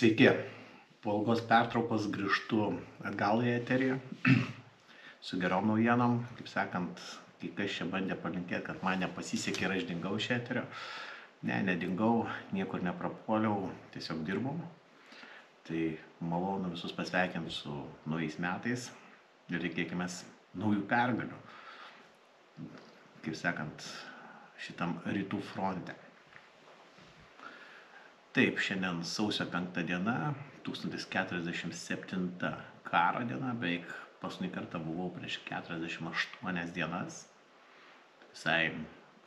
Sveiki, po ilgos pertraukos grįžtu atgal į eterį su gerom naujienom. Kaip sakant, kai kas čia bandė palinkėti, kad man nepasisekė ir aš dingau iš eterio. Ne, nedingau, niekur neprapuoliau, tiesiog dirbau. Tai malonu visus pasveikinti su naujais metais ir reikėkime naujų pergalių. Kaip sakant, šitam rytų fronte. Taip, šiandien sausio 5 diena, 1047 karo diena, beveik paskutinį kartą buvau prieš 48 dienas. Visai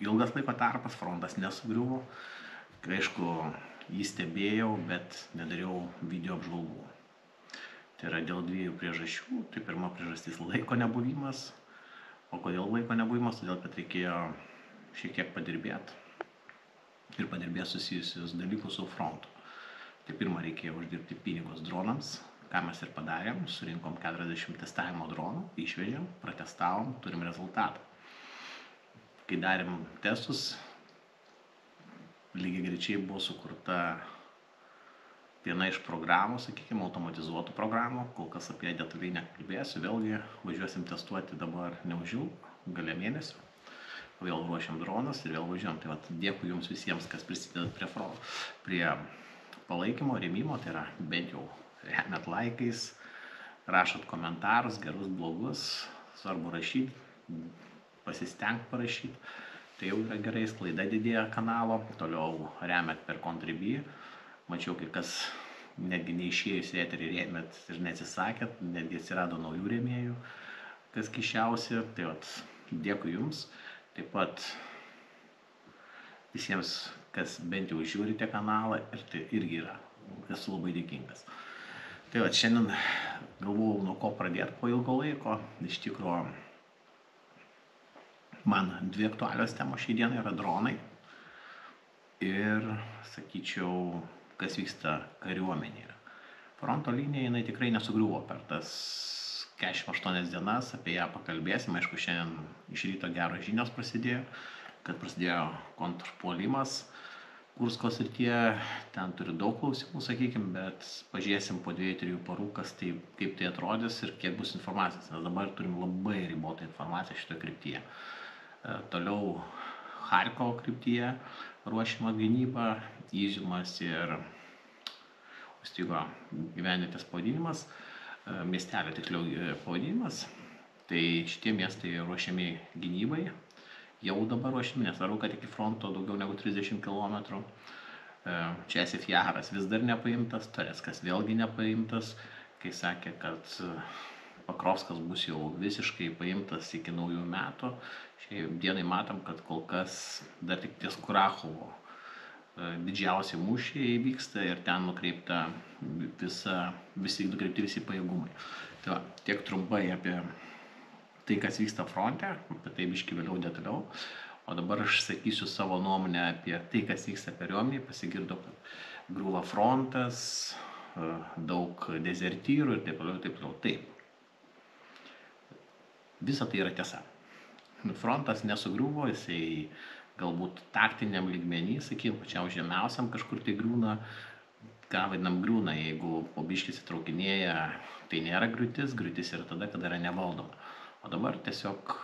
ilgas laiko tarpas, frontas nesugriuvo. Aišku, jį stebėjau, bet nedariau video apžvalgų. Tai yra dėl dviejų priežasčių. Tai pirma priežastis - laiko nebuvimas. O kodėl laiko nebuvimas? Todėl, kad reikėjo šiek tiek padirbėti. Ir padirbės susijusius dalykus su frontu. Tai pirma, reikėjo uždirbti pinigus dronams, ką mes ir padarėm, surinkom 40 testavimo dronų, išvežėm, pratestavom, turim rezultatą. Kai darėm testus, lygiai greičiai buvo sukurta viena iš programų, sakykime, automatizuotų programų, kol kas apie ją detaliai nekalbėsiu, vėlgi važiuosim testuoti dabar neužilgo, gale mėnesio. Vėl ruošiam dronus ir vėl važiuojam. Tai vat, dėkui jums visiems, kas prisidedat prie palaikymo, rėmimo, tai yra bent jau remiat laikais, rašot komentarus, gerus, blogus, svarbu rašyti, pasistengti parašyti. Tai jau yra gerai, sklaida didėja kanalo, toliau remiat per Contribui. Mačiau, kai kas netgi neišėjus į eterį rėmėt ir neatsisakėt, netgi atsirado naujų rėmėjų, kas kišiausi. Tai vat, dėkui jums. Taip pat visiems, kas bent jau žiūrite kanalą, ir tai irgi yra, esu labai dėkingas. Tai va, šiandien galvojau, nuo ko pradėti po ilgo laiko. Iš tikrųjų, man dvi aktualios temos šiai dienai yra dronai ir, sakyčiau, kas vyksta kariuomenėje. Fronto linija, jinai tikrai nesugriuvo per tas 48 dienas, apie ją pakalbėsim. Aišku, šiandien iš ryto geros žinios prasidėjo, kad prasidėjo kontrpuolimas Kursko srityje. Ten turi daug klausimų, sakykime, bet pažiūrėsim po 2-3 parų, kaip tai atrodys ir kiek bus informacijos, nes dabar turim labai ribotą informaciją šitoje kryptyje. Toliau Charkovo kryptyje ruošiama gynyba, Iziumas ir Ustygo gyvenvietės pavadinimas. Miestelio tiksliau pavadinimas. Tai šitie miestai ruošiami gynybai, jau dabar ruošiami, nesvarbu, kad iki fronto daugiau negu 30 km. Česif Jaras vis dar nepaimtas, Toreckas vėlgi nepaimtas, kai sakė, kad Pakrovskas bus jau visiškai paimtas iki naujų metų. Šiai dienai matom, kad kol kas dar tik ties Kurachovo didžiausi mūšiai vyksta ir ten nukreipta visi pajėgumai. Tai va, tiek trumpai apie tai, kas vyksta fronte, apie tai biškį vėliau detaliau. O dabar aš sakysiu savo nuomonę apie tai, kas vyksta kariuomenėje. Pasigirdo, kad griūva frontas, daug dezertyrų ir taip toliau, taip toliau. Taip. Visa tai yra tiesa. Frontas nesugriuvo, jisai galbūt taktiniam lygmenį, sakykime, pačiam žemiausiam kažkur tai griūna. Ką vadinam griūna, jeigu po biškį įsitraukinėja, tai nėra griūtis, griūtis yra tada, kada yra nevaldoma. O dabar tiesiog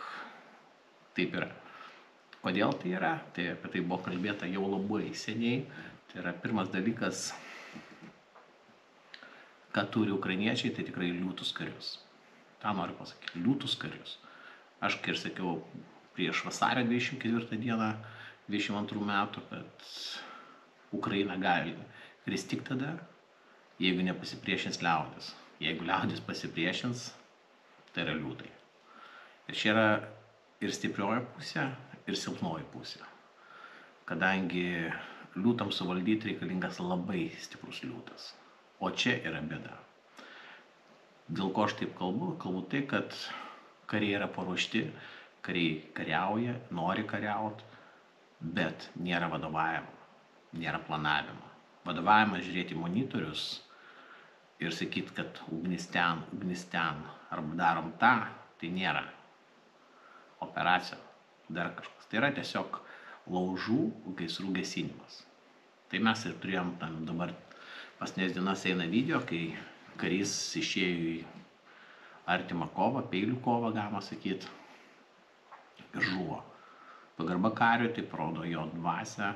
taip yra. Kodėl tai yra? Tai apie tai buvo kalbėta jau labai seniai. Tai yra pirmas dalykas, ką turi ukrainiečiai, tai tikrai liūtus karius. tą noriu pasakyti, liūtus karius. Aš, kaip ir sakiau, prieš vasario 24 dieną 22 metų, kad Ukraina gali kris tik tada, jeigu nepasipriešins liaudis. Jeigu liaudis pasipriešins, tai yra liūtai. Ir čia yra ir stiprioji pusė, ir silpnoji pusė. Kadangi liūtams suvaldyti reikalingas labai stiprus liūtas. O čia yra bėda. Dėl ko aš taip kalbu? Kalbu tai, kad kariai yra paruošti, kariai kariauja, nori kariauti, bet nėra vadovavimo, nėra planavimo. Vadovavimas žiūrėti monitorius ir sakyti, kad ugnis ten, arba darom tą, tai nėra operacija, dar kažkas. Tai yra tiesiog laužų gaisrų gesinimas. Tai mes ir turėjom tam dabar paskutinės dienas eina video, kai karys išėjo į artimą kovą, peilių kovą, galima sakyti, ir žuvo. Pagarba kariui tai parodo jo dvasią,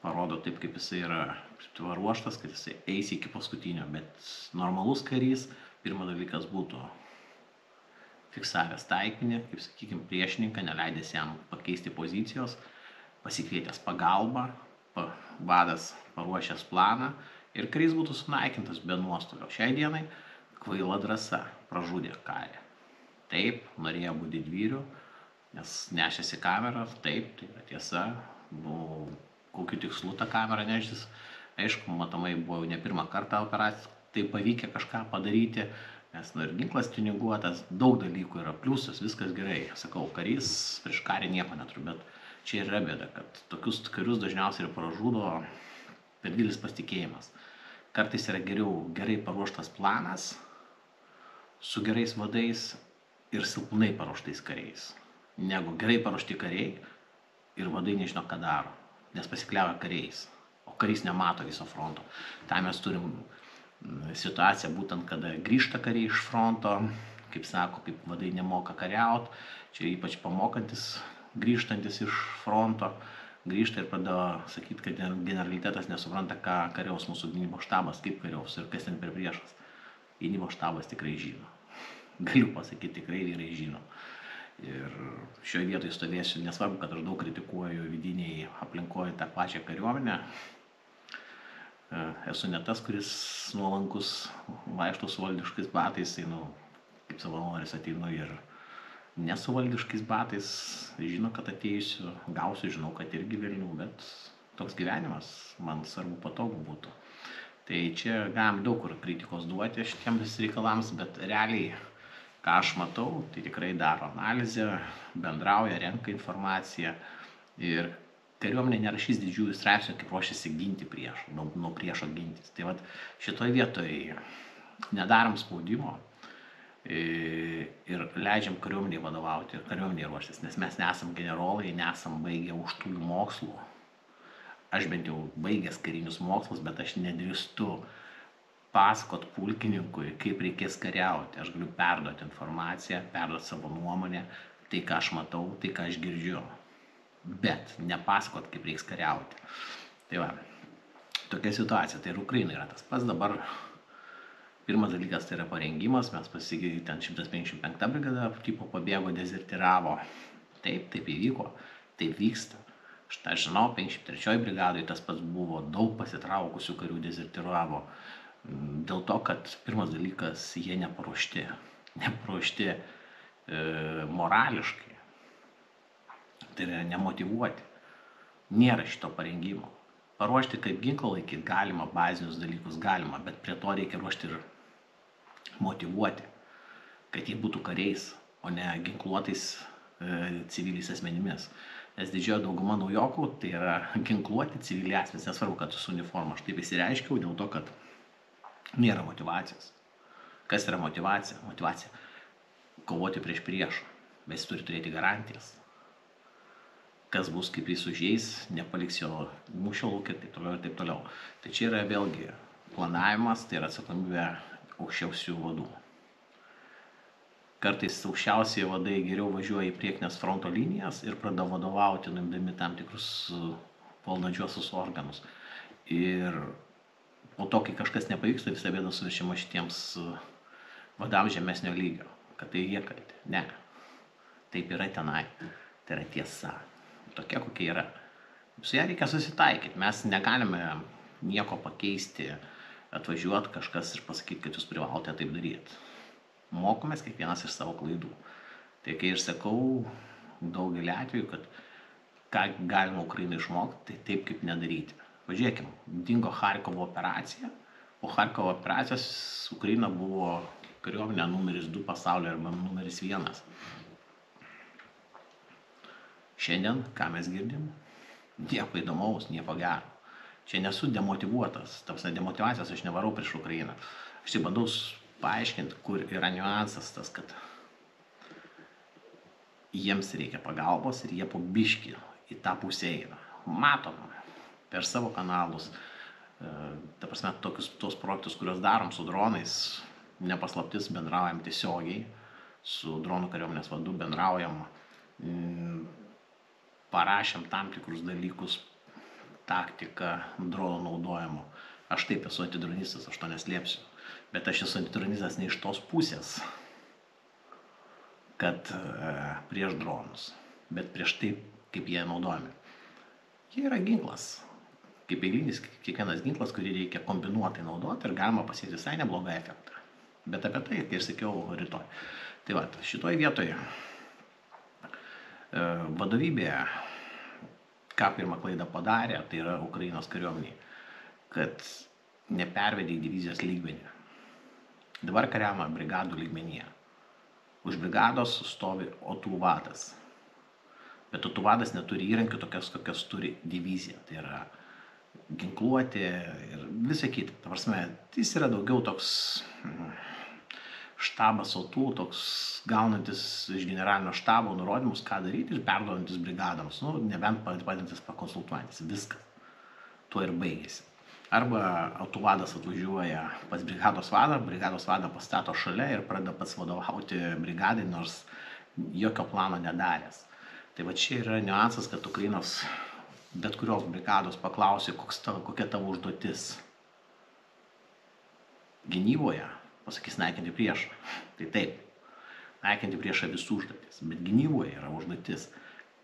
parodo taip, kaip jisai yra ruoštas, kad jisai eis iki paskutinio, bet normalus karys, pirmas dalykas būtų fiksavęs taikinį, kaip sakykime, priešininką, neleidęs jam pakeisti pozicijos, pasikvietęs pagalbą, vadas paruošęs planą ir karys būtų sunaikintas be nuostolio. Šiai dienai kvaila drąsa pražudė karį. Taip, norėjo būti didvyriu, nes nešėsi kamerą, taip, tai yra tiesa, kokiu tikslu tą kamerą neštis. Aišku, matomai buvo jau ne pirmą kartą operacija, tai pavykę kažką padaryti, nes ir ginklas tiuniguotas, daug dalykų yra, pliusas, viskas gerai. Sakau, karys prieš karį nieko neturi, bet čia yra bėda, kad tokius karius dažniausiai ir pražudo per didelis pasitikėjimas. Kartais yra geriau gerai paruoštas planas su gerais vadais ir silpnai paruoštais kariais, negu gerai paruošti kariai ir vadai nežino, ką daro, nes pasikliauja kariais, o karys nemato viso fronto. Tai mes turim situaciją būtent, kada grįžta kariai iš fronto, kaip sako, kaip vadai nemoka kariaut, čia ypač pamokantis, grįžtantis iš fronto, grįžta ir pradėjo sakyti, kad generalitetas nesupranta, ką kariaus mūsų gynybos štabas, kaip kariaus ir kas ten per priešas. Gynybos štabas tikrai žino. Galiu pasakyti, tikrai vyrai žino. Ir šioje vietoje stovėsiu, nesvarbu, kad aš daug kritikuoju vidiniai aplinkoje tą pačią kariuomenę. Esu ne tas, kuris nuolankus vaikšto su valdiškais batais, einu kaip savanoris, ateinu ir nesu valdiškais batais, žino, kad ateisiu, gausiu, žinau, kad irgi velnių, bet toks gyvenimas man svarbu patogu būtų. Tai čia galim daug kur kritikos duoti šitiems reikalams, bet realiai, ką aš matau, tai tikrai daro analizę, bendrauja, renka informaciją ir kariuomenė nerašys didžiųjų straipsnių, kaip ruošiasi ginti priešą, nuo priešo gintis. Tai vat šitoj vietoje nedarom spaudimo ir leidžiam kariuomeniai vadovauti ir kariuomeniai ruoštis, nes mes nesam generolai, nesam baigę aukštųjų mokslų. Aš bent jau baigęs karinius mokslus, bet aš nedrįstu pasakot pulkininkui, kaip reikės kariauti. Aš galiu perduoti informaciją, perduoti savo nuomonę, tai ką aš matau, tai ką aš girdžiu, bet nepasakot, kaip reiks kariauti. Tai va, tokia situacija. Tai ir Ukraina yra tas pats dabar. Pirmas dalykas tai yra parengimas, mes pasigė ten 155 brigada tipo pabėgo, dezertiravo. Taip įvyko, taip vyksta. Aš žinau, 53 brigadoje tas pats buvo, daug pasitraukusių karių dezertiravo. Dėl to, kad pirmas dalykas, jie neparuošti morališkai. Tai yra nemotyvuoti. Nėra šito parengimo. Paruošti kaip ginklą laikyti galima, bazinius dalykus galima, bet prie to reikia ruošti ir motyvuoti, kad jie būtų kariais, o ne ginkluotais civiliais asmenimis. Nes didžioji dauguma naujokų tai yra ginkluoti civiliai asmenys, nesvarbu, kad su uniforma. Aš taip įsireiškiau dėl to, kad nėra motyvacijos. Kas yra motyvacija? Motyvacija kovoti prieš priešą, bet jis turi turėti garantijas. Kas bus, kaip jis užeis, nepaliks jo mūšio lauke ir taip toliau. Tai čia yra vėlgi planavimas, tai yra atsakomybė aukščiausių vadų. Kartais aukščiausiai vadai geriau važiuoja į priekinės fronto linijas ir pradeda vadovauti, nuimdami tam tikrus valdančiuosius organus. Ir po to, kai kažkas nepavyksta, visą bėdą suverčiama šitiems vadams žemesnio lygio, kad tai jie kalti. Ne, taip yra tenai, tai yra tiesa. Tokia, kokia yra. Su ją reikia susitaikyti. Mes negalime nieko pakeisti, atvažiuoti kažkas ir pasakyti, kad jūs privalote taip daryti. Mokomės kiekvienas iš savo klaidų. Tai kai ir sakau daugelį atvejų, kad ką galima Ukrainai išmokti, tai taip kaip nedaryti. Pažiūrėkim, dingo Charkovo operacija. Po Charkovo operacijos Ukraina buvo kariuomenė numeris 2 pasaulyje arba numeris 1. Šiandien, ką mes girdim? Nieko įdomaus, nieko gero. Čia nesu demotyvuotas. Tapsne demotyvacijos aš nevarau prieš Ukrainą. Aš tik bandau paaiškinti, kur yra niuansas tas, kad jiems reikia pagalbos ir jie po biškį į tą pusę eina. Matom per savo kanalus Ta prasme, tos projektus, kuriuos darom su dronais, nepaslaptis, bendraujam tiesiogiai, su dronų kariuomenės vadu bendraujam, parašėm tam tikrus dalykus, taktiką dronų naudojimo. Aš taip esu antidronistas, aš to neslėpsiu, bet aš esu antidronistas ne iš tos pusės, kad prieš dronus, bet prieš taip, kaip jie naudojami. Jie yra ginklas, kaip eilinis kiekvienas ginklas, kurį reikia kombinuotai naudoti ir galima pasiekti visai neblogą efektą. Bet apie tai, kai ir sakiau, rytoj. Tai va, šitoj vietoje vadovybė, ką pirmą klaidą padarė, tai yra Ukrainos kariuomeniai, kad nepervedė į divizijos lygmenį. Dabar kariama brigadų lygmenyje. Už brigados stovi OTU vadas. Bet OTU vadas neturi įrankių tokias, kokias turi divizija. Tai yra ginkluoti ir visą kitą. Ta prasme, jis yra daugiau toks štabas OTU, toks gaunantis iš generalinio štabo nurodymus, ką daryti ir perduodantis brigadams. Nebent padedantis pakonsultuojantis. Viskas. Tuo ir baigėsi. Arba OTU vadas atvažiuoja pas brigados vadą pastato šalia ir pradeda pats vadovauti brigadai, nors jokio plano nedaręs. Tai va čia yra niuansas, kad Ukrainos bet kurios brigados paklausė, kokia tavo užduotis gynyboje, pasakys naikinti priešą. Tai taip, naikinti priešą visų užduotis, bet gynyboje yra užduotis,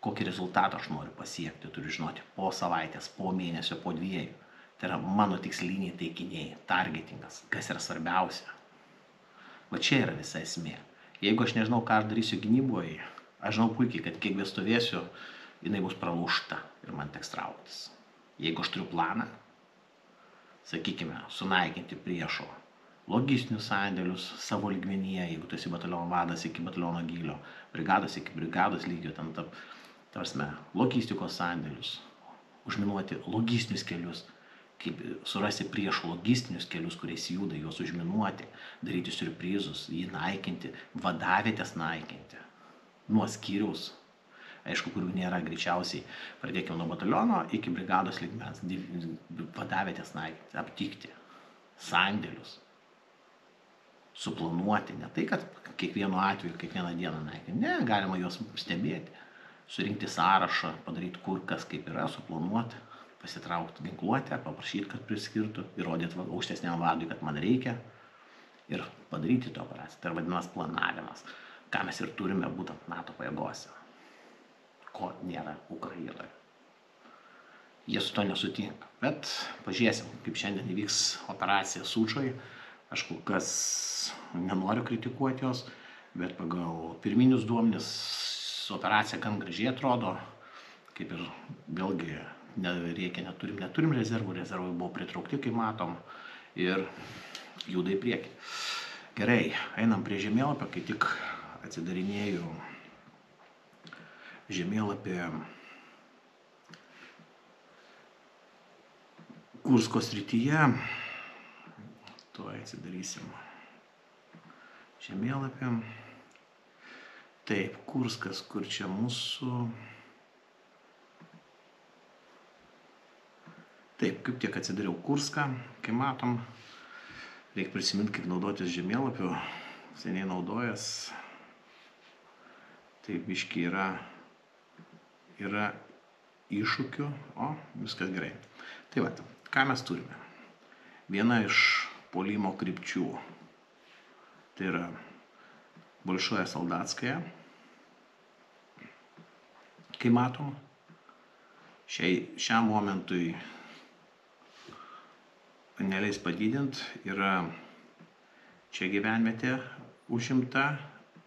kokį rezultatą aš noriu pasiekti, turiu žinoti po savaitės, po mėnesio, po 2. Tai yra mano tiksliniai taikiniai, targetingas, kas yra svarbiausia. Va čia yra visa esmė. Jeigu aš nežinau, ką aš darysiu gynyboje, aš žinau puikiai, kad kiek bestovėsiu, jinai bus pralaužta ir man teks trauktis. Jeigu aš turiu planą, sakykime, sunaikinti priešo logistinius sandėlius savo lygmenyje, jeigu tu esi bataliono vadas iki bataliono gylio, brigados iki brigados lygio, ten tarsi logistikos sandėlius, užminuoti logistinius kelius, kaip surasti priešo logistinius kelius, kuriais juda, juos užminuoti, daryti siurprizus, jį naikinti, vadavietės naikinti, nuo skyriaus, aišku, kurių nėra greičiausiai, pradėkime nuo bataliono iki brigados lygmens, vadavietės naikinti, aptikti, sandėlius, suplanuoti, ne tai, kad kiekvienu atveju, kiekvieną dieną naikinti, ne, galima juos stebėti, surinkti sąrašą, padaryti kur kas kaip yra, suplanuoti, pasitraukti ginkluotę, paprašyti, kad priskirtų, įrodyti aukštesniam vadui, kad man reikia ir padaryti tą operaciją. Tai vadinamas planavimas, ką mes ir turime būtent NATO pajėgose, ko nėra Ukrainoje. Jie su to nesutinka, bet pažiūrėsim, kaip šiandien įvyks operacija Sučoj. Aš kol kas nenoriu kritikuoti jos, bet pagal pirminius duomenis operacija gan gražiai atrodo, kaip ir vėlgi neturim rezervų, rezervai buvo pritraukti, kaip matom, ir juda į priekį. Gerai, einam prie žemėlapio, kai tik atsidarinėju žemėlapį Kursko srityje. Tuoj atsidarysim žemėlapį. Taip, Kurskas, kur čia mūsų. Taip, kaip tiek atsidariau Kurską, kai matom. Reikia prisiminti, kaip naudotis žemėlapiu. Seniai naudojas. Taip, biški yra iššūkių. O, viskas gerai. Tai va, ką mes turime? Viena iš puolimo krypčių. Tai yra Bolšoje Soldatskaja. Kai matom, šiam momentui neleis padidint, yra čia gyvenvietė užimta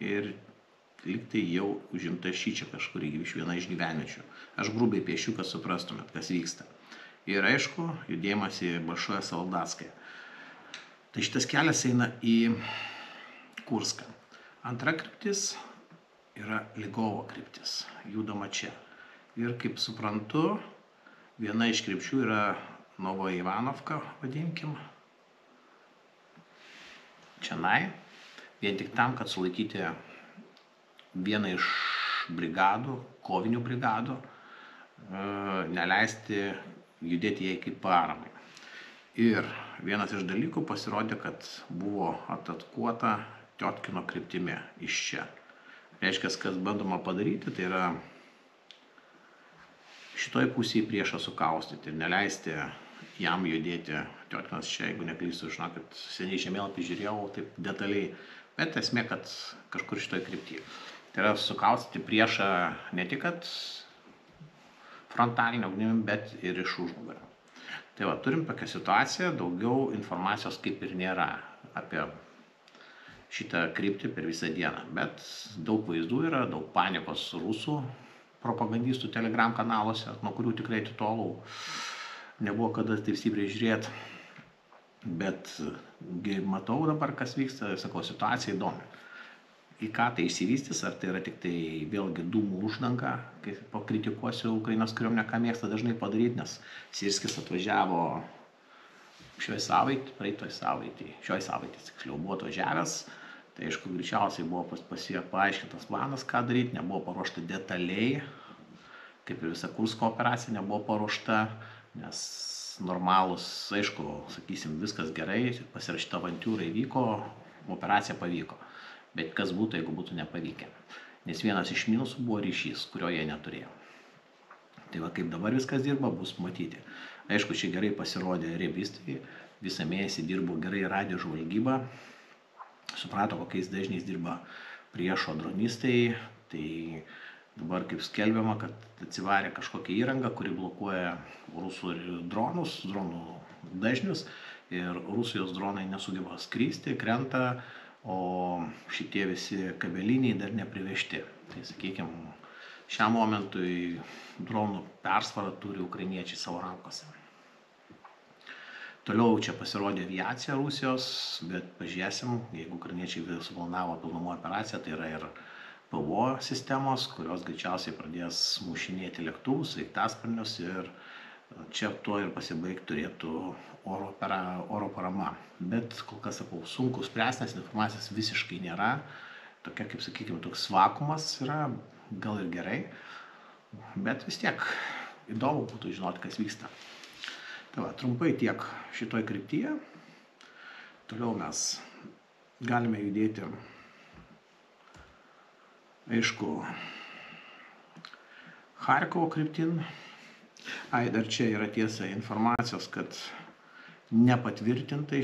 ir lygtai jau užimta šičia kažkur iš viena iš gyvenviečių. Aš grubiai piešiu, kad suprastumėt, kas vyksta. Ir aišku, judėjimas į Bolšoje Soldatskają. Tai šitas kelias eina į Kurską. Antra kryptis yra Ligovo kryptis, judama čia. Ir kaip suprantu, viena iš krypčių yra Novoje Ivanovka, vadinkim, čianai, vien tik tam, kad sulaikyti vieną iš brigadų, kovinių brigadų, neleisti judėti jai kaip paramai. Ir vienas iš dalykų pasirodė, kad buvo atakuota Tiotkino kryptimi iš čia. Reiškia, kas bandoma padaryti, tai yra šitoj pusėje priešą sukaustyti ir neleisti jam judėti. Tiotkinas čia, jeigu neklystu, žinokit, seniai žemėlapį žiūrėjau taip detaliai, bet esmė, kad kažkur šitoj kryptyje. Tai yra sukaustyti priešą ne tik kad frontalinio ugnimi, bet ir iš užnugario. Tai va, turim tokią situaciją, daugiau informacijos kaip ir nėra apie šitą kryptį per visą dieną, bet daug vaizdų yra, daug panikos rusų propagandistų Telegram kanaluose, nuo kurių tikrai atitolau, nebuvo kada taip stipriai žiūrėti, bet matau dabar, kas vyksta, sakau, situacija įdomi. Į ką tai išsivystys, ar tai yra tik tai vėlgi dūmų uždanga, kai pakritikuosiu Ukrainos kariuomenę, ką mėgsta dažnai padaryti, nes Sirskis atvažiavo šioj savaitė, tiksliau, buvo atvažiavęs, tai aišku, greičiausiai buvo paaiškintas planas, ką daryti, nebuvo paruošta detaliai, kaip ir visa Kursko operacija nebuvo paruošta, nes normalus, aišku, sakysim, viskas gerai, pasirašyta avantiūra įvyko, operacija pavyko. Bet kas būtų, jeigu būtų nepavykę. Nes vienas iš minusų buvo ryšys, kurio jie neturėjo. Tai va, kaip dabar viskas dirba, bus matyti. Aišku, čia gerai pasirodė rebistai, visą mėnesį dirbo gerai radijo žvalgyba, suprato, kokiais dažniais dirba priešo dronistai, tai dabar kaip skelbiama, kad atsivarė kažkokia įranga, kuri blokuoja rusų dronus, dronų dažnius, ir Rusijos dronai nesugeba skristi, krenta, o šitie visi kabeliniai dar neprivežti. Tai sakykime, šiam momentui dronų persvarą turi ukrainiečiai savo rankose. Toliau čia pasirodė aviacija Rusijos, bet pažiūrėsim, jeigu ukrainiečiai suplanavo pilnumą operaciją, tai yra ir PVO sistemos, kurios greičiausiai pradės mušinėti lėktuvus, sraigtasparnius, ir čia tuo ir pasibaigti turėtų oro parama. Bet kol kas, sakau, sunku spręsti, nes informacijos visiškai nėra. Tokia, kaip sakykime, toks vakuumas yra, gal ir gerai, bet vis tiek įdomu būtų žinoti, kas vyksta. Tai va, trumpai tiek šitoj kryptyje. Toliau mes galime judėti, aišku, Charkovo kryptin. Dar čia yra tiesa informacijos, kad nepatvirtinta,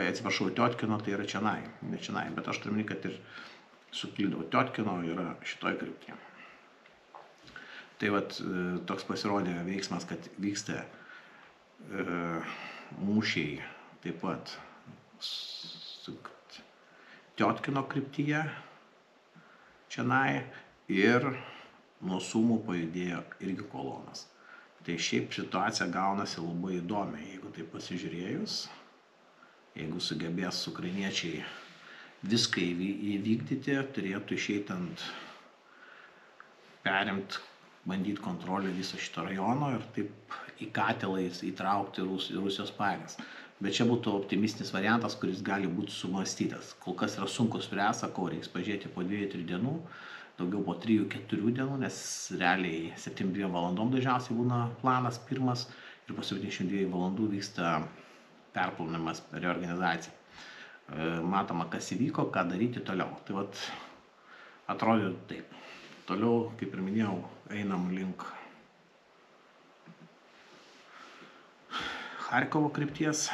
atsiprašau, Tiotkino tai yra čionai, ne čionai, bet aš turiu, kad ir suklydau, Tiotkino yra šitoj kryptyje. Tai vat toks pasirodė veiksmas, kad vyksta mūšiai taip pat Tiotkino kryptyje čionai, ir nuo Sumų pajudėjo irgi kolonas. Tai šiaip situacija gaunasi labai įdomi, jeigu tai pasižiūrėjus, jeigu sugebės ukrainiečiai viską įvykdyti, turėtų išeitant perimti, bandyti kontrolę viso šito rajono ir taip į katilą įtraukti Rusijos pajėgas. Bet čia būtų optimistinis variantas, kuris gali būti sumąstytas. Kol kas yra sunku spręsti, sakau, reiks pažiūrėti po 2-3 dienų, daugiau po 3-4 dienų, nes realiai 72 valandom dažniausiai būna planas pirmas ir po 72 valandų vyksta perplanimas, reorganizacija. Matoma, kas įvyko, ką daryti toliau. Tai vat atrodo taip. Toliau, kaip ir minėjau, einam link Charkovo krypties.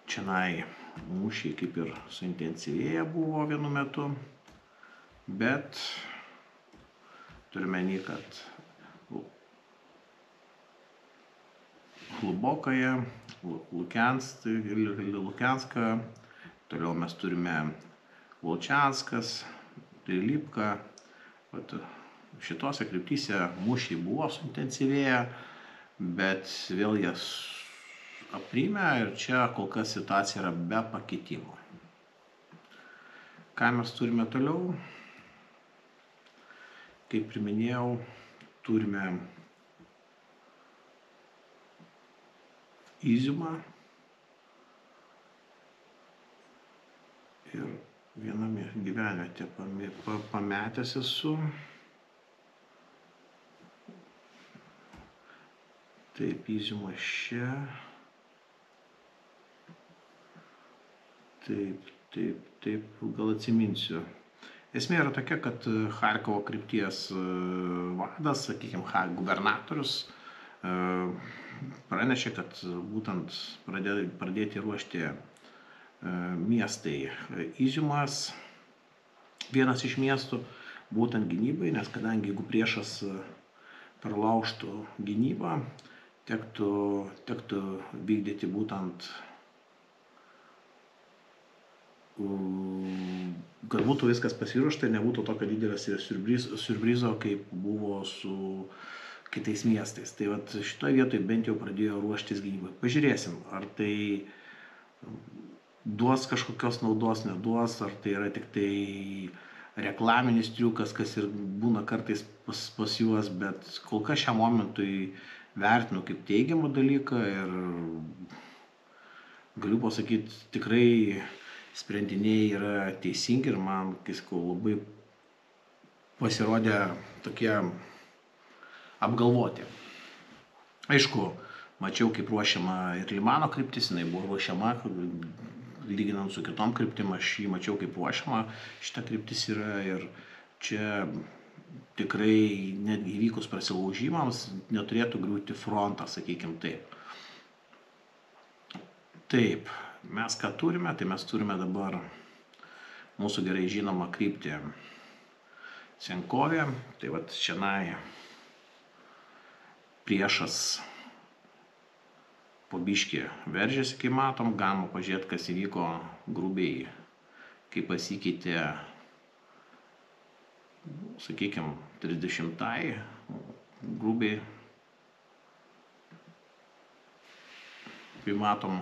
Čionai mūšiai kaip ir suintensyvėję buvo vienu metu, bet turime nei, kad Hlubokoje, Lukianska, toliau mes turime Volčianskas, Prilipka. Šitose kryptyse mūšiai buvo suintensyvėję, bet vėl jas aprėmė ir čia kol kas situacija yra be pakitimo. Ką mes turime toliau? Kaip ir minėjau, turime Iziumą ir viename gyvenvietė pametęs esu. Taip, Iziumas čia. Taip, gal atsiminsiu. Esmė yra tokia, kad Charkovo krypties vadas, sakykime, gubernatorius, pranešė, kad būtent pradėti ruošti miestai. Iziumas vienas iš miestų, būtent gynybai, nes kadangi jeigu priešas pralaužtų gynybą, tektų vykdyti būtent, kad būtų viskas pasiruošta ir nebūtų tokio didelio siurprizo, kaip buvo su kitais miestais. Tai vat šitoje vietoje bent jau pradėjo ruoštis gynybai. Pažiūrėsim, ar tai duos kažkokios naudos, neduos, ar tai yra tik tai reklaminis triukas, kas ir būna kartais pas juos, bet kol kas šiam momentui vertinu kaip teigiamą dalyką ir galiu pasakyti, tikrai sprendiniai yra teisingi ir man, labai pasirodė tokie apgalvoti. Aišku, mačiau, kaip ruošiama ir Limano kryptis, jinai buvo ruošiama, lyginant su kitom kryptim, aš jį mačiau, kaip ruošiama šita kryptis yra ir čia tikrai netgi įvykus prasilaužimams neturėtų griūti frontas, sakykime taip. Taip, mes ką turime, tai mes turime dabar mūsų gerai žinomą kryptį Senkovė, tai vat šiandien priešas po biškį veržėsi, kai matom, galima pažiūrėti, kas įvyko grubiai, kai pasikeitė, sakykime, 30-ai, grubiai, kai matom,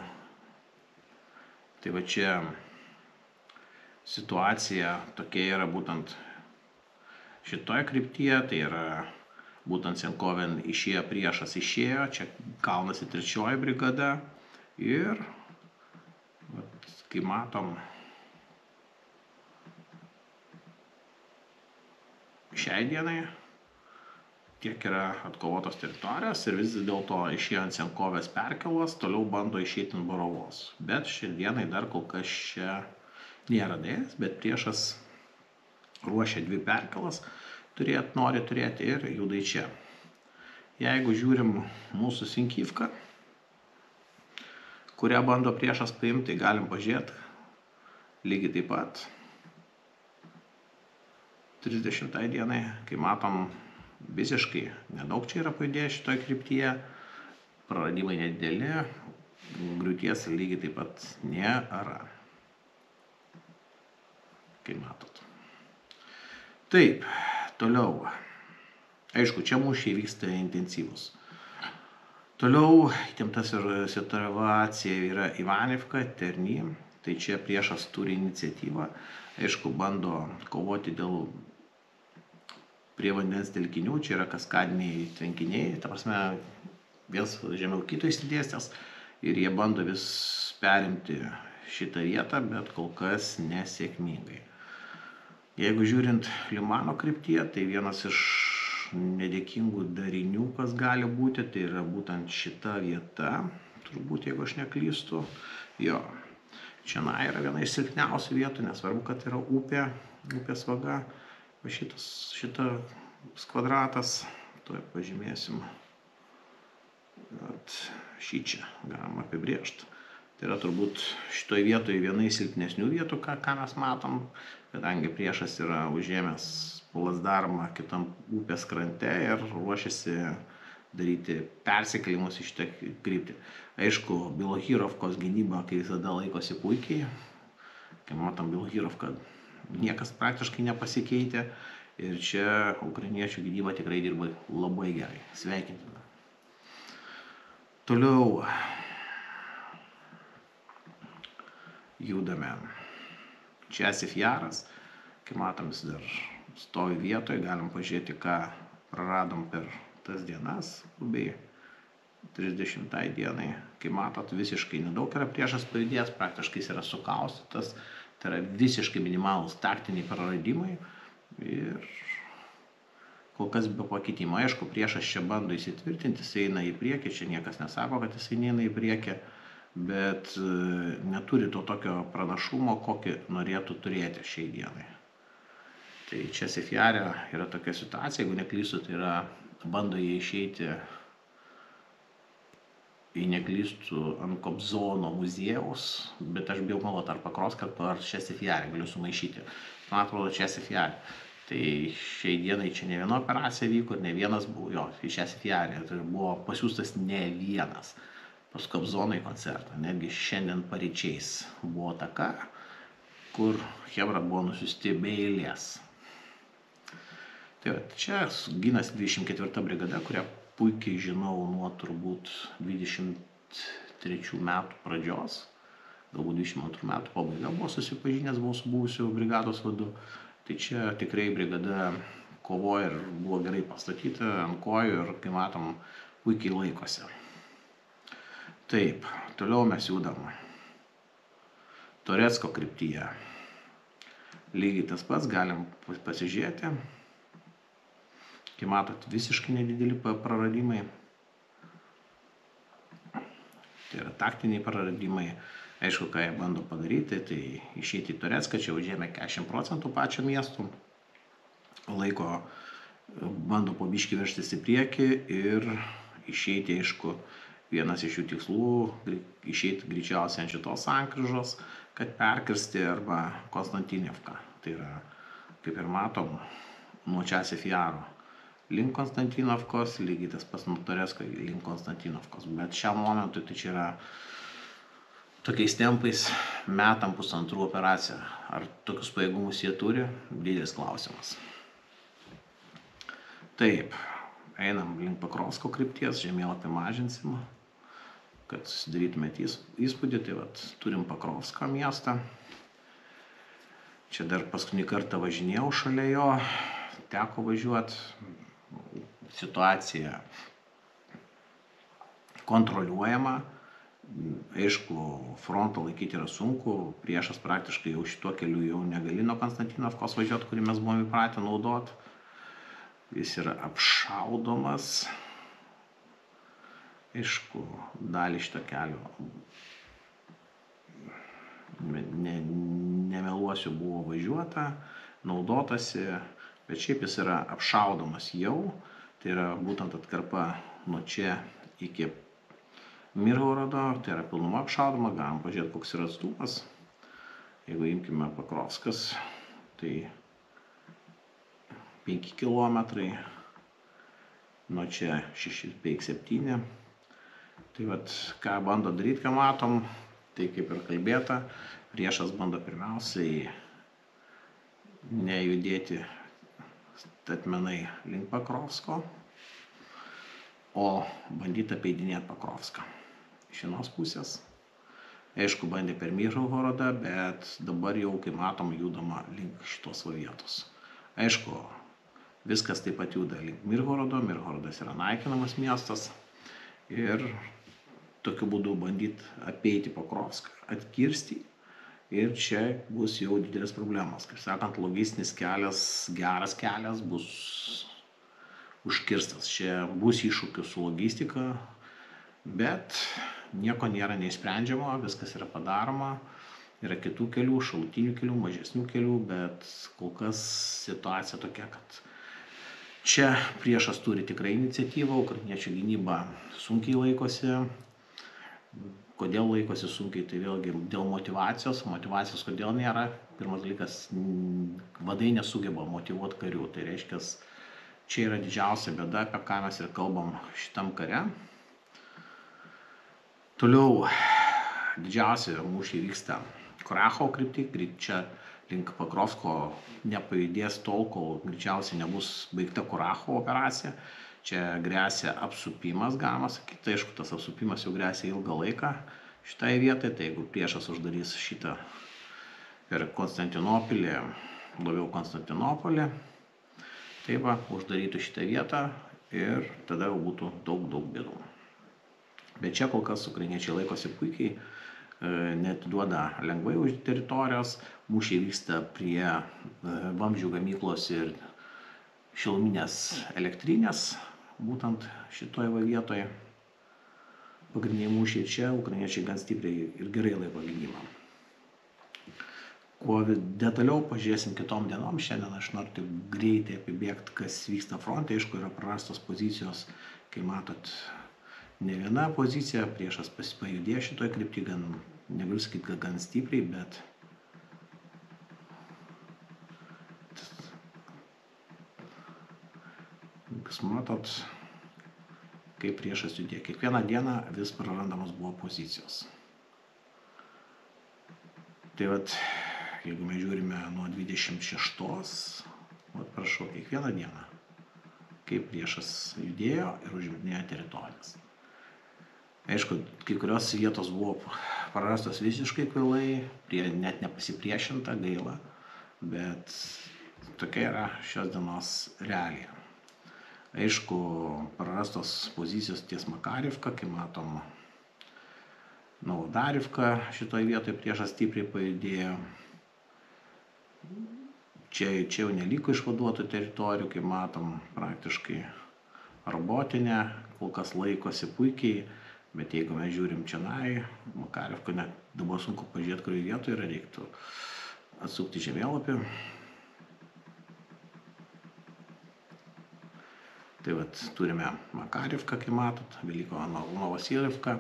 tai va čia situacija tokia yra būtent šitoje kryptyje, tai yra būtent Senkoven išėjo, priešas išėjo, čia kaunasi 3 brigada ir, kai matom, šiai dienai tiek yra atkovotos teritorijos ir vis dėlto išėjo ant Senkovės perkelos, toliau bando išeiti ant Borovos. Bet šiandienai dar kol kas čia nėra dėjęs, bet priešas ruošia 2 perkelas, nori turėti ir judai čia. Jeigu žiūrim mūsų Sinkivką, kurią bando priešas paimti, tai galim pažiūrėti lygiai taip pat 30 dienai, kai matom visiškai nedaug čia yra pajudėję šitoje kryptyje, praradimai nedideli, griūties lygiai taip pat nėra, kai matot. Taip, toliau. Aišku, čia mūšiai vyksta intensyvus. Toliau įtemptas ir situacija yra Ivanivka, Terny. Tai čia priešas turi iniciatyvą. Aišku, bando kovoti dėl prie vandens telkinių. Čia yra kaskadiniai tvenkiniai. Ta prasme, vienas žemiau kito išsidėstęs. Ir jie bando vis perimti šitą vietą, bet kol kas nesėkmingai. Jeigu žiūrint Limano kryptyje, tai vienas iš nedėkingų darinių, kas gali būti, tai yra būtent šita vieta, turbūt, jeigu aš neklystu. Jo, čia yra viena iš silpniausių vietų, nesvarbu, kad yra upės vaga, šitas kvadratas, tuoj pažymėsim, kad šį čia galima apibrėžti. Tai yra turbūt šitoje vietoje viena iš silpnesnių vietų, ką mes matom, kadangi priešas yra užėmęs placdarmą kitam upės krante ir ruošiasi daryti persikėlimus į šitą kryptį. Aišku, Bilohirovkos gynyba, kai visada laikosi puikiai, kai matom Bilohirovką, niekas praktiškai nepasikeitė ir čia ukrainiečių gynyba tikrai dirba labai gerai, sveikintina. Toliau judame. Česif Jaras, kai matom, jis dar stovi vietoje, galim pažiūrėti, ką praradom per tas dienas, bei 30 dienai, kai matot, visiškai nedaug yra priešas pajudėjęs, praktiškai jis yra sukaustytas, tai yra visiškai minimalūs taktiniai praradimai ir kol kas be pakeitimo. Aišku, priešas čia bando įsitvirtinti, jis eina į priekį, čia niekas nesako, kad jis neina į priekį, bet neturi to tokio pranašumo, kokį norėtų turėti šiai dienai. Tai čia Sefiare yra tokia situacija, jeigu neklystu, tai yra bando jie išeiti, jei neklystu, ant Kobzono muziejaus, bet aš bijau galvoti ar Pakrovską, ar čia Sefiare, galiu sumaišyti. Man atrodo, čia Sefiare. Tai šiai dienai čia ne viena operacija vyko ir ne vienas buvo, jo, į čia Sefiare. Tai buvo pasiūstas ne vienas pas Kobzoną į koncertą. Netgi šiandien paryčiais buvo taka, kur chebra buvo nusiusti be eilės. Tai va, čia gynasi 24 brigada, kurią puikiai žinau nuo turbūt 23 metų pradžios, galbūt 22 metų pabaiga buvo susipažinęs, buvau su buvusiu brigados vadu. Tai čia tikrai brigada kovoja ir buvo gerai pastatyta ant kojų ir, kai matom, puikiai laikosi. Taip, toliau mes judam Toretsko kryptyje. Lygiai tas pats, galim pasižiūrėti. Kai matot, visiškai nedideli praradimai. Tai yra taktiniai praradimai. Aišku, ką jie bando padaryti, tai išeiti į Toretską, čia užėmė 40% pačio miesto. Laiko bando po biškį veržtis į priekį ir išeiti, aišku, vienas iš jų tikslų išeiti greičiausiai ant šitos sankryžos, kad perkirsti arba Konstantinivką. Tai yra, kaip ir matom, nuo čia Sefiaro link Konstantinovkos, lygiai tas pas nuo Toretsko link Konstantinovkos. Bet šiam momentui tai čia yra tokiais tempais metam pusantrų operaciją. Ar tokius pajėgumus jie turi? Didelis klausimas. Taip, einam link Pakrovsko krypties, žemėlapį mažinsim, kad susidarytumėte įspūdį. Tai vat, turim Pakrovską miestą. Čia dar paskutinį kartą važinėjau šalia jo, teko važiuoti. Situacija kontroliuojama. Aišku, frontą laikyti yra sunku, priešas praktiškai jau šituo keliu jau negali nuo Konstantinovkos važiuoti, kurį mes buvome įpratę naudoti. Jis yra apšaudomas. Aišku, dalį šito kelio, nemeluosiu, buvo važiuota, naudotasi, bet šiaip jis yra apšaudomas jau. Tai yra būtent atkarpa nuo čia iki Mirhorodo, tai yra pilnuma apšaudoma, galim pažiūrėti, koks yra atstumas. Jeigu imkime Pakrovskas, tai 5 km, nuo čia 6,7. Tai vat, ką bando daryti, ką matom, tai kaip ir kalbėta, priešas bando pirmiausiai nejudėti statmenai link Pakrovsko, o bandyti apeidinėti Pakrovską. Iš vienos pusės. Aišku, bandė per Mirhorodą, bet dabar jau, kai matom, judama link šitos vietos. Aišku, viskas taip pat juda link Mirhorodo. Mirhorodas yra naikinamas miestas. Ir tokiu būdu bandyti apeiti Pakrovską, atkirsti. Ir čia bus jau didelis problemas. Kaip sakant, logistinis kelias, geras kelias bus užkirstas. Čia bus iššūkių su logistika, bet nieko nėra neišsprendžiamo, viskas yra padaroma. Yra kitų kelių, šalutinių kelių, mažesnių kelių, bet kol kas situacija tokia, kad čia priešas turi tikrai iniciatyvą, ukrainiečių gynyba sunkiai laikosi. Kodėl laikosi sunkiai, tai vėlgi dėl motyvacijos. Motyvacijos kodėl nėra? Pirmas dalykas, vadai nesugeba motyvuoti karių. Tai reiškia, čia yra didžiausia bėda, apie ką mes ir kalbam šitam kare. Toliau didžiausia mūšiai vyksta Kurachovo krypty. Čia link Pakrovsko nepajudės tol, kol greičiausiai nebus baigta Kurachovo operacija. Čia grėsia apsupimas, galima sakyti. Tai aišku, tas apsupimas jau grėsia ilgą laiką šitai vietai. Tai jeigu priešas uždarys šitą per Konstantinopolį, labiau Konstantinopolį, tai va, uždarytų šitą vietą ir tada jau būtų daug bėdų. Bet čia kol kas ukrainiečiai laikosi puikiai, net duoda lengvai už teritorijos. Mūšiai vyksta prie vamzdžių gamyklos ir šiluminės elektrinės, būtent šitoje vietoje. Pagrindiniai mūšiai čia, ukrainiečiai gan stipriai ir gerai laiko gynybą. Kuo detaliau pažiūrėsim kitom dienom, šiandien aš noriu taip greitai apibėgti, kas vyksta fronte, aišku, yra prarastos pozicijos, kai matot, ne viena pozicija, priešas pajudėjo šitoje kryptyje, gan, negaliu sakyti, kad gan stipriai, bet kas matot, kaip priešas judėjo. Kiekvieną dieną vis prarandamos buvo pozicijos. Tai vat, jeigu mes žiūrime nuo 26, prašau, kiekvieną dieną, kaip priešas judėjo ir užiminėjo teritorijas. Aišku, kai kurios vietos buvo prarastos visiškai kvailai, net nepasipriešinta, gaila, bet tokia yra šios dienos realija. Aišku, prarastos pozicijos ties Makarivka, kai matom Novodarivka, šitoje vietoje priešas stipriai pajudėjo. Čia jau neliko išvaduotų teritorijų, kaip matom, praktiškai robotinė, kol kas laikosi puikiai, bet jeigu mes žiūrim čionai, Makarivka, dabar sunku pažiūrėti, kurioje vietoje yra, reiktų atsukti žemėlapį. Tai vat turime Makarivką, kaip matot, Veliko Novosirivka.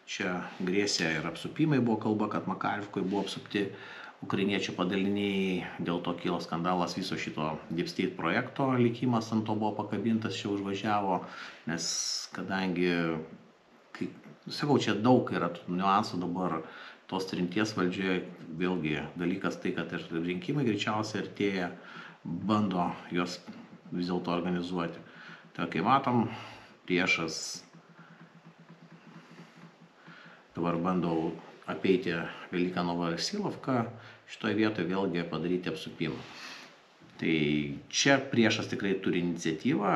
Čia grėsė ir apsupimai, buvo kalba, kad Makarivkoje buvo apsupti ukrainiečių padaliniai, dėl to kilo skandalas viso šito Deep State projekto, likimas ant to buvo pakabintas, čia užvažiavo, nes kadangi, sakau, čia daug yra niuansų dabar tos trinties valdžioje, vėlgi dalykas tai, kad ir rinkimai greičiausiai artėja, bando juos vis dėlto organizuoti. Tai kai matom, priešas dabar bandau apeiti Velyką Novosilovką, šitoje vietoje vėlgi padaryti apsupimą. Tai čia priešas tikrai turi iniciatyvą,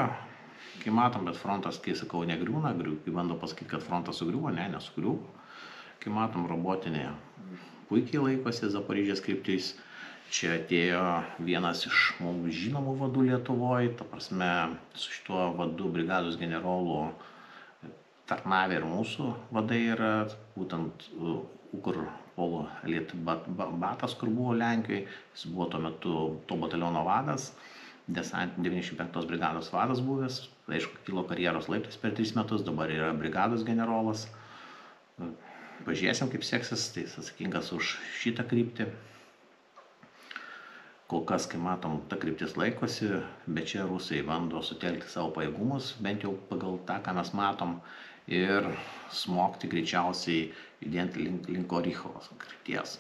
kai matom, bet frontas, kai sakau, negriūna, kai bando pasakyti, kad frontas sugriuvo, nesugriuvo. Kai matom, robotinė puikiai laikosi Zaporižės kryptis. Čia atėjo vienas iš mums žinomų vadų Lietuvoje, ta prasme, su šituo vadu brigados generolu tarnavę ir mūsų vadai yra, būtent Ukrpolo Batas, kur buvo Lenkijoje, jis buvo tuo metu to bataliono vadas, 95 brigados vadas buvęs, aišku, kilo karjeros laiptais per 3 metus, dabar yra brigados generolas. Pažiūrėsim, kaip seksis, tai jis atsakingas už šitą kryptį. Kol kas, kai matom, ta kryptis laikosi, bet čia rusai bando sutelkti savo pajėgumus, bent jau pagal tą, ką mes matom, ir smogti greičiausiai judant link Orychovos krypties.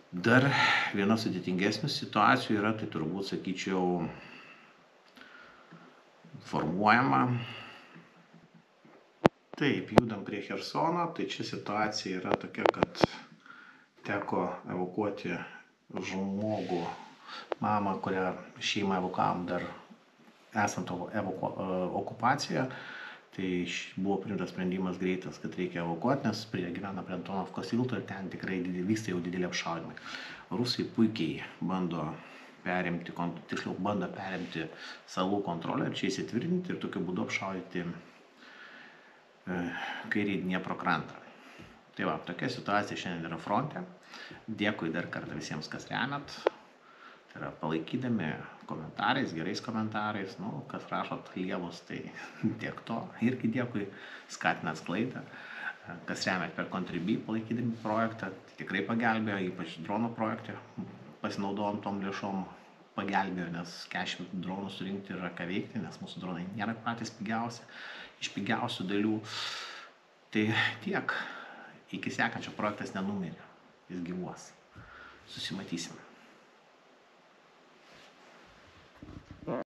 Dar viena sudėtingesnių situacijų yra, tai turbūt, sakyčiau, formuojama. Taip, judam prie Chersono, tai čia situacija yra tokia, kad teko evakuoti žmogų, mamą, kurią šeimą evakuavom dar esant okupacijoje. Tai buvo priimtas sprendimas greitas, kad reikia evakuoti, nes gyvena prie Antonovkos tilto ir ten tikrai vyksta jau dideli apšaudymai. Rusai puikiai bando perimti salų kontrolę ir čia įsitvirtinti ir tokiu būdu apšaudyti kairį Dniepro krantą. Tai va, tokia situacija šiandien yra fronte. Dėkui dar kartą visiems, kas remiat. Tai yra palaikydami komentarais, gerais komentarais, kas rašot lievus, tai tiek to. Irgi dėkui, skatinat sklaidą. Kas remiat per Contribui, palaikydami projektą, tai tikrai pagelbėjo, ypač dronų projekte. Pasinaudojom tom lėšom, pagelbėjo, nes 40 dronų surinkti yra ką veikti, nes mūsų dronai nėra patys pigiausi, iš pigiausių dalių. Tai tiek. Iki sekančio projektas nenumirė, jis gyvuos. Susimatysim.